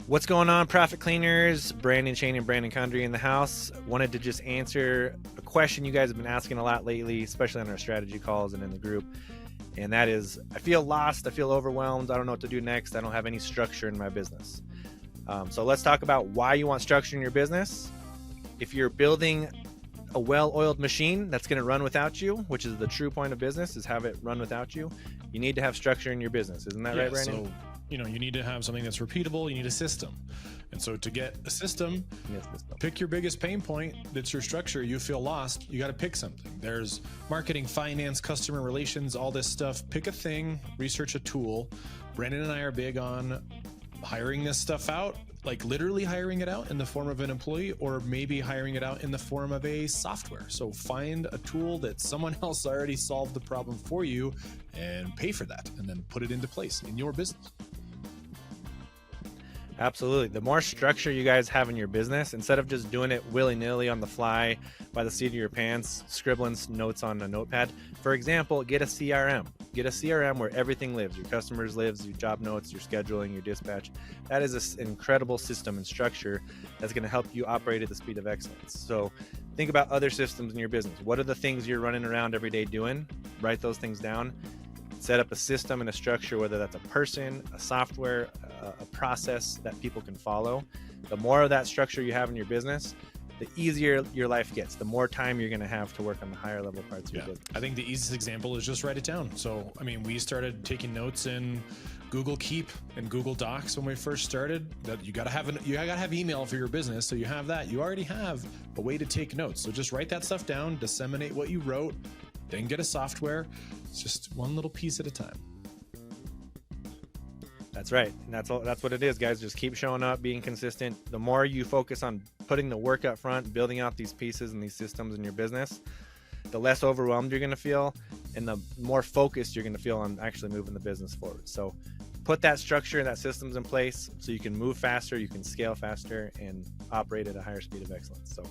What's going on, Profit Cleaners? Brandon Shane and Brandon Condry in the house. Wanted to just answer a question you guys have been asking a lot lately, especially on our strategy calls and in the group. And that is, I feel lost, I feel overwhelmed, I don't know what to do next, I don't have any structure in my business. So let's talk about why you want structure in your business. If you're building a well-oiled machine that's going to run without you, which is the true point of business, is have it run without you, you need to have structure in your business. Isn't that right, Brandon? So, you need to have something that's repeatable. You need a system. And so to get a system, pick your biggest pain point. That's your structure. You feel lost. You got to pick something. There's marketing, finance, customer relations, all this stuff. Pick a thing, research a tool. Brandon and I are big on hiring this stuff out, like literally hiring it out in the form of an employee, or maybe hiring it out in the form of a software. So find a tool that someone else already solved the problem for you and pay for that, and then put it into place in your business. Absolutely. The more structure you guys have in your business, instead of just doing it willy-nilly on the fly by the seat of your pants, scribbling notes on a notepad. For example, get a CRM. Get a CRM where everything lives. Your customers lives, your job notes, your scheduling, your dispatch. That is an incredible system and structure that's going to help you operate at the speed of excellence. So think about other systems in your business. What are the things you're running around every day doing? Write those things down. Set up a system and a structure, whether that's a person, a software, a process that people can follow. The more of that structure you have in your business, the easier your life gets, the more time you're going to have to work on the higher level parts of your business. I think the easiest example is just write it down. So, we started taking notes in Google Keep and Google Docs when we first started. That you got to have email for your business. So you have that. You already have a way to take notes. So just write that stuff down, disseminate what you wrote, then get a software. It's just one little piece at a time. That's right. And that's what it is, guys. Just keep showing up, being consistent. The more you focus on putting the work up front, building out these pieces and these systems in your business, the less overwhelmed you're going to feel, and the more focused you're going to feel on actually moving the business forward. So put that structure and that systems in place so you can move faster, you can scale faster, and operate at a higher speed of excellence. So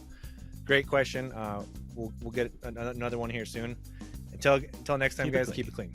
great question. We'll get another one here soon. Until next time, guys, keep it clean.